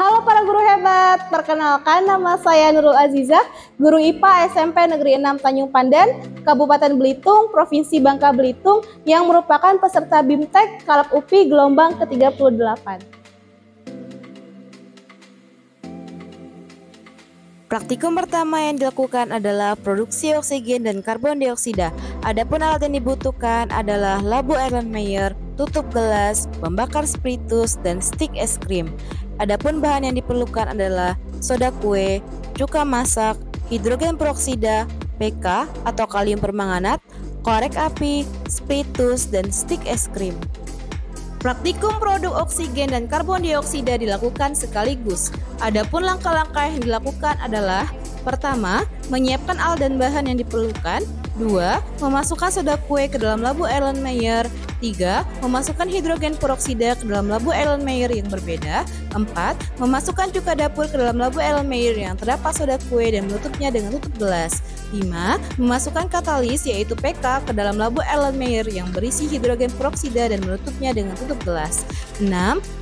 Halo para guru hebat, perkenalkan nama saya Nurul Azizah, guru IPA SMP Negeri 6 Tanjung Pandan, Kabupaten Belitung, Provinsi Bangka Belitung, yang merupakan peserta BIMTEK Kalap UPI gelombang ke-38. Praktikum pertama yang dilakukan adalah produksi oksigen dan karbon dioksida. Adapun alat yang dibutuhkan adalah labu Erlenmeyer, tutup gelas, pembakar spiritus, dan stik es krim. Adapun bahan yang diperlukan adalah soda kue, cuka masak, hidrogen peroksida, PK atau kalium permanganat, korek api, spiritus, dan stik es krim. Praktikum produk oksigen dan karbon dioksida dilakukan sekaligus. Adapun langkah-langkah yang dilakukan adalah: pertama, menyiapkan alat dan bahan yang diperlukan. 2. Memasukkan soda kue ke dalam labu Erlenmeyer. 3. Memasukkan hidrogen peroksida ke dalam labu Erlenmeyer yang berbeda. 4. Memasukkan cuka dapur ke dalam labu Erlenmeyer yang terdapat soda kue dan menutupnya dengan tutup gelas. 5. Memasukkan katalis yaitu PK ke dalam labu Erlenmeyer yang berisi hidrogen peroksida dan menutupnya dengan tutup gelas. 6.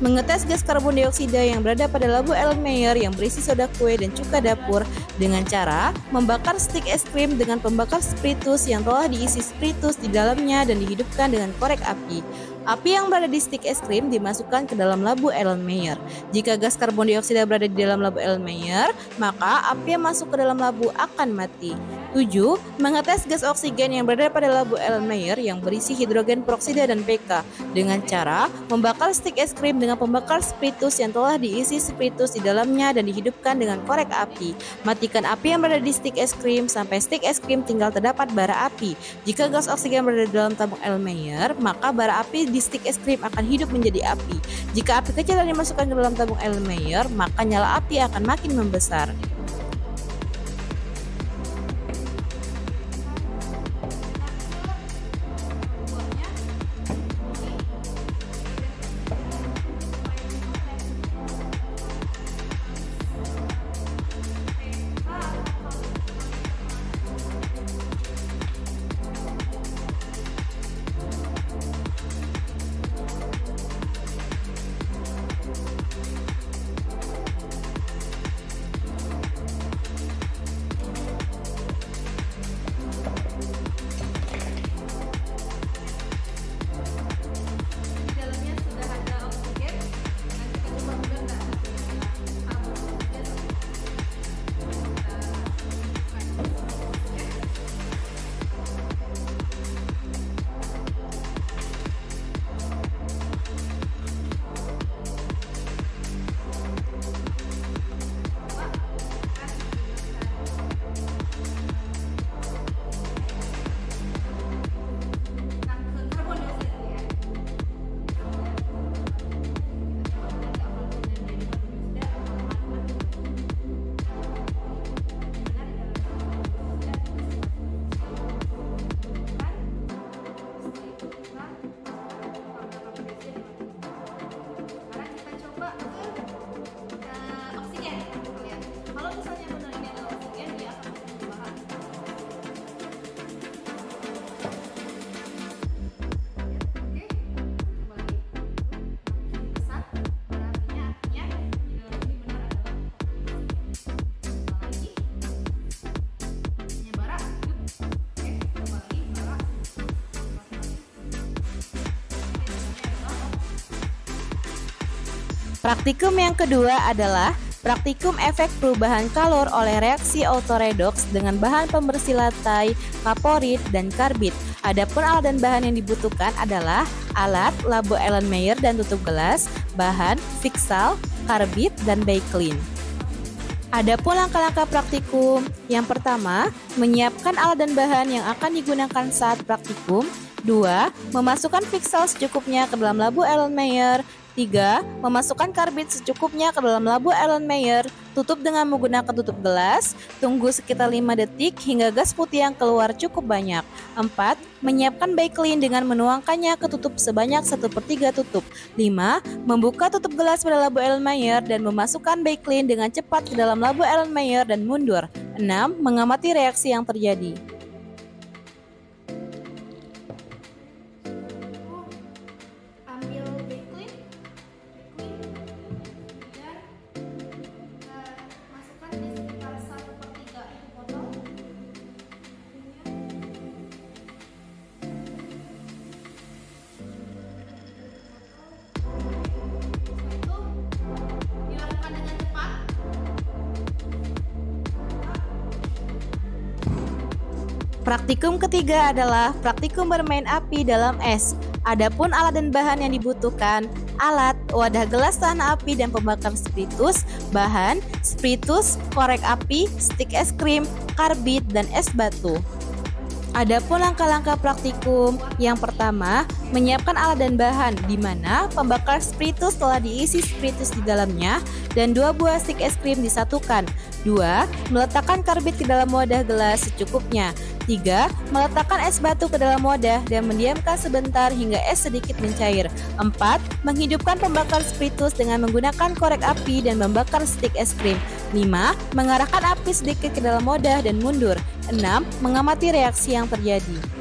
Mengetes gas karbon dioksida yang berada pada labu Erlenmeyer yang berisi soda kue dan cuka dapur dengan cara membakar stik es krim dengan pembakar spiritus yang telah diisi spiritus di dalamnya dan dihidupkan dengan korek api. Api yang berada di stik es krim dimasukkan ke dalam labu Erlenmeyer. Jika gas karbon dioksida berada di dalam labu Erlenmeyer, maka api yang masuk ke dalam labu akan mati. 7. Mengetes gas oksigen yang berada pada labu Erlenmeyer yang berisi hidrogen peroksida dan PK dengan cara membakar stik es krim dengan pembakar spiritus yang telah diisi spiritus di dalamnya dan dihidupkan dengan korek api. Matikan api yang berada di stik es krim sampai stik es krim tinggal terdapat bara api. Jika gas oksigen berada di dalam tabung Erlenmeyer, maka bara api di stik es krim akan hidup menjadi api. Jika api kecil yang dimasukkan ke dalam tabung Erlenmeyer, maka nyala api akan makin membesar. Praktikum yang kedua adalah praktikum efek perubahan kalor oleh reaksi autoredoks dengan bahan pembersih lantai, kaporit, dan karbit. Adapun alat dan bahan yang dibutuhkan adalah alat, labu Erlenmeyer dan tutup gelas, bahan, fiksal, karbit, dan baiklin. Adapun langkah-langkah praktikum, yang pertama, menyiapkan alat dan bahan yang akan digunakan saat praktikum. 2. Memasukkan fiksal secukupnya ke dalam labu Erlenmeyer. 3. Memasukkan karbit secukupnya ke dalam labu Erlenmeyer. Tutup dengan menggunakan tutup gelas. Tunggu sekitar 5 detik hingga gas putih yang keluar cukup banyak. 4. Menyiapkan baiklin dengan menuangkannya ke tutup sebanyak 1/3 tutup. 5. Membuka tutup gelas pada labu Erlenmeyer dan memasukkan baiklin dengan cepat ke dalam labu Erlenmeyer dan mundur. 6. Mengamati reaksi yang terjadi. Ambil baiklin, kemudian Praktikum ketiga adalah praktikum bermain api dalam es. Adapun alat dan bahan yang dibutuhkan: alat, wadah gelas tahan api dan pembakar spiritus, bahan, spiritus, korek api, stik es krim, karbit, dan es batu. Adapun langkah-langkah praktikum, yang pertama, menyiapkan alat dan bahan, di mana pembakar spiritus telah diisi spiritus di dalamnya dan 2 buah stik es krim disatukan. 2. Meletakkan karbit ke dalam wadah gelas secukupnya. 3. Meletakkan es batu ke dalam wadah dan mendiamkan sebentar hingga es sedikit mencair. 4. Menghidupkan pembakar spiritus dengan menggunakan korek api dan membakar stik es krim. 5. Mengarahkan api sedikit ke dalam wadah dan mundur. 6. Mengamati reaksi yang terjadi.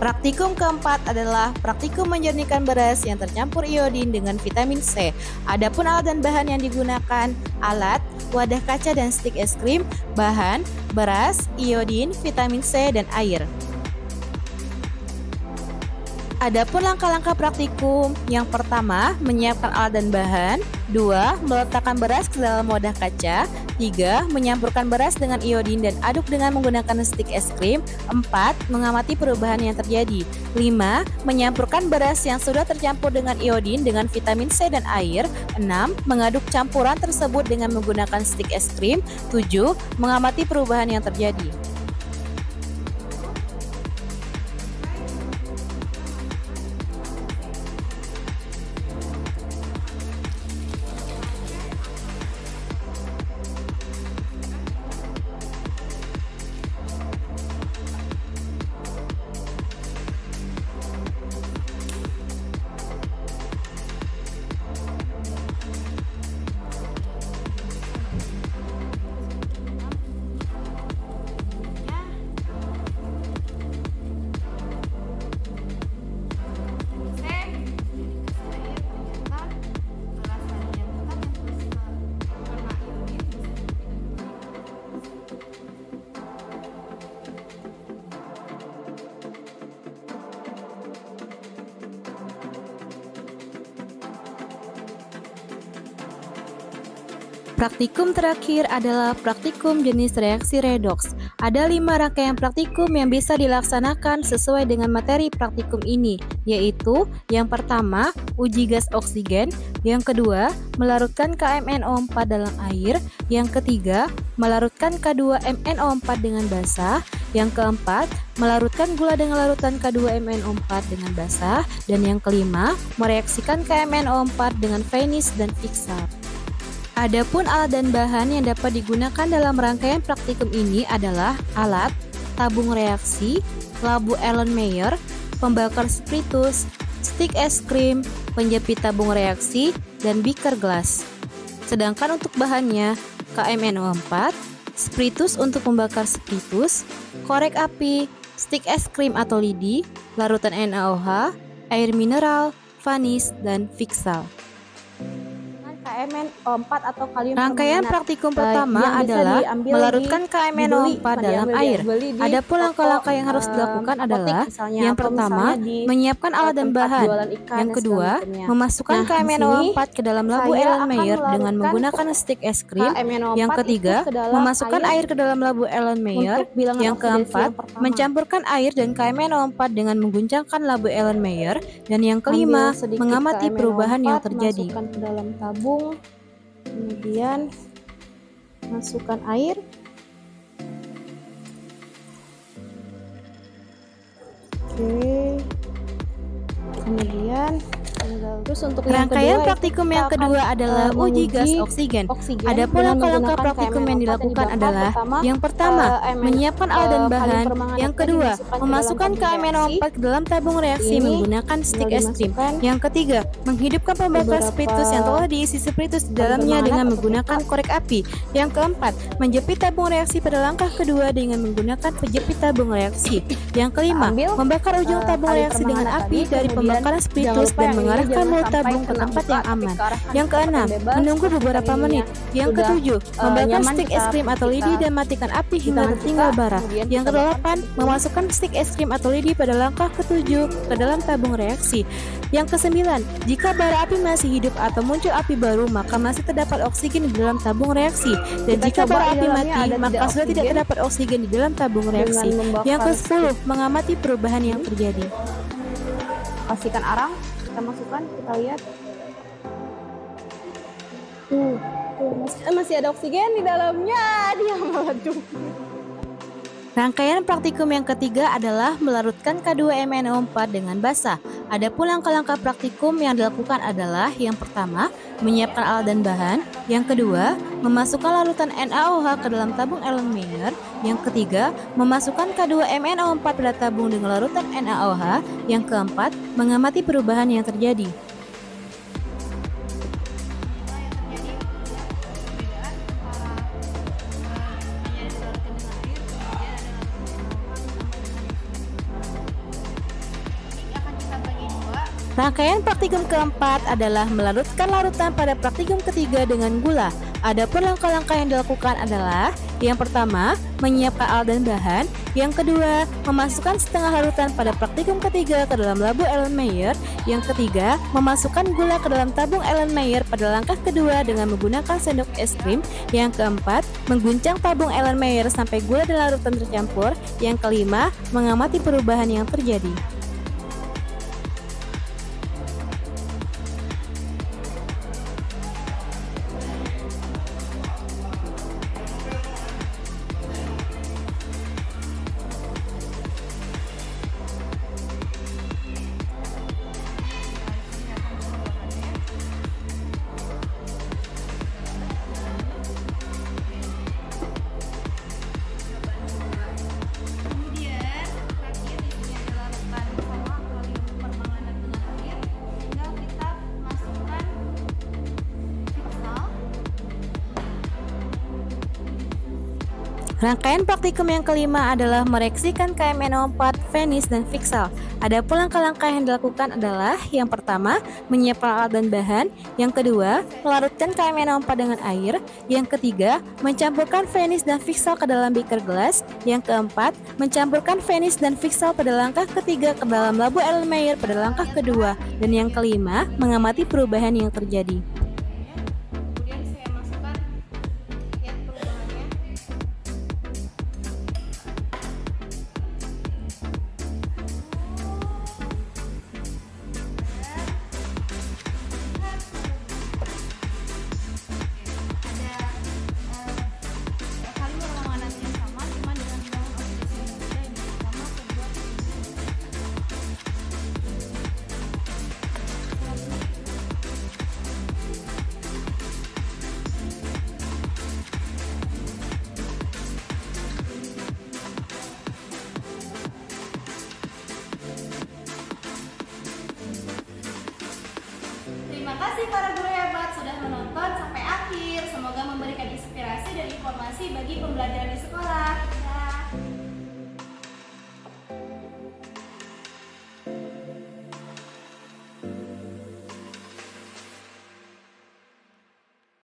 Praktikum keempat adalah praktikum menjernihkan beras yang tercampur iodin dengan vitamin C. Adapun alat dan bahan yang digunakan: alat, wadah kaca dan stik es krim, bahan, beras, iodin, vitamin C, dan air. Adapun langkah-langkah praktikum, yang pertama, menyiapkan alat dan bahan. 2. Meletakkan beras ke dalam wadah kaca. 3. Menyampurkan beras dengan iodin dan aduk dengan menggunakan stik es krim. 4. Mengamati perubahan yang terjadi. 5. Menyampurkan beras yang sudah tercampur dengan iodin dengan vitamin C dan air. 6. Mengaduk campuran tersebut dengan menggunakan stik es krim. 7. Mengamati perubahan yang terjadi. Praktikum terakhir adalah praktikum jenis reaksi redoks. Ada 5 rangkaian praktikum yang bisa dilaksanakan sesuai dengan materi praktikum ini, yaitu yang pertama, uji gas oksigen, yang kedua, melarutkan KMNO4 dalam air, yang ketiga, melarutkan K2MNO4 dengan basah, yang keempat, melarutkan gula dengan larutan K2MNO4 dengan basah, dan yang kelima, mereaksikan KMNO4 dengan vanish dan fiksal. Adapun alat dan bahan yang dapat digunakan dalam rangkaian praktikum ini adalah alat, tabung reaksi, labu Erlenmeyer, pembakar spiritus, stik es krim, penjepit tabung reaksi, dan beaker gelas. Sedangkan untuk bahannya, KMNO4, spiritus untuk membakar spiritus, korek api, stik es krim atau lidi, larutan NaOH, air mineral, vanish, dan fiksal. KMNO4 atau kalium rangkaian praktikum pertama adalah melarutkan KMNO4 dalam air. Adapun langkah-langkah yang harus dilakukan adalah: yang pertama, menyiapkan alat dan bahan. Yang kedua, memasukkan KMNO4 ke dalam labu Erlenmeyer dengan menggunakan stik es krim. Yang ketiga, memasukkan air ke dalam labu Erlenmeyer. Yang keempat, mencampurkan air dan KMNO4 dengan mengguncangkan labu Erlenmeyer. Dan yang kelima, mengamati perubahan yang terjadi. Masukkan ke dalam tabung. Kemudian masukkan air. Oke. Kemudian Terus untuk yang Rangkaian kedua, praktikum yang kedua adalah uji gas oksigen. Ada pun langkah-langkah praktikum yang dilakukan adalah yang pertama, menyiapkan alat dan bahan. Yang kedua, memasukkan KMNO4 ke dalam tabung reaksi menggunakan stik es krim. Yang ketiga, menghidupkan pembakar spiritus yang telah diisi spiritus di dalamnya dengan menggunakan korek api. Yang keempat, menjepit tabung reaksi pada langkah kedua dengan menggunakan penjepit tabung reaksi. Yang kelima, membakar ujung tabung reaksi dengan api dari pembakaran spiritus dan mengarahkan mulut tabung ke tempat yang aman. Yang keenam, menunggu beberapa menit. Yang ketujuh, membakar stik es krim atau lidi dan matikan api hingga tertinggal bara. Yang kedelapan, memasukkan stik es krim atau lidi pada langkah ketujuh ke dalam tabung reaksi. Yang kesembilan, jika bara api masih hidup atau muncul api baru, maka masih terdapat oksigen di dalam tabung reaksi. Dan jika bara api mati, maka sudah tidak terdapat oksigen di dalam tabung reaksi. Yang ke-10, mengamati perubahan yang terjadi. Pastikan arang, kita masukkan, kita lihat. Masih ada oksigen di dalamnya, dia meledup. Rangkaian praktikum yang ketiga adalah melarutkan K2MnO4 dengan basah. Adapun langkah-langkah praktikum yang dilakukan adalah yang pertama, menyiapkan alat dan bahan. Yang kedua, memasukkan larutan NaOH ke dalam tabung Erlenmeyer. Yang ketiga, memasukkan K2MnO4 pada tabung dengan larutan NaOH. Yang keempat, mengamati perubahan yang terjadi. Rangkaian praktikum keempat adalah melarutkan larutan pada praktikum ketiga dengan gula. Adapun langkah-langkah yang dilakukan adalah yang pertama, menyiapkan alat dan bahan. Yang kedua, memasukkan setengah larutan pada praktikum ketiga ke dalam labu Erlenmeyer. Yang ketiga, memasukkan gula ke dalam tabung Erlenmeyer pada langkah kedua dengan menggunakan sendok es krim. Yang keempat, mengguncang tabung Erlenmeyer sampai gula dan larutan tercampur. Yang kelima, mengamati perubahan yang terjadi. Rangkaian praktikum yang kelima adalah mereaksikan KMNO4, Venice, dan Fixal. Adapun langkah-langkah yang dilakukan adalah yang pertama, menyiapkan alat dan bahan. Yang kedua, melarutkan KMNO4 dengan air. Yang ketiga, mencampurkan Venice dan Fixal ke dalam beaker gelas. Yang keempat, mencampurkan Venice dan Fixal pada langkah ketiga ke dalam labu Erlenmeyer pada langkah kedua. Dan yang kelima, mengamati perubahan yang terjadi. Terima kasih para guru hebat sudah menonton sampai akhir. Semoga memberikan inspirasi dan informasi bagi pembelajaran di sekolah.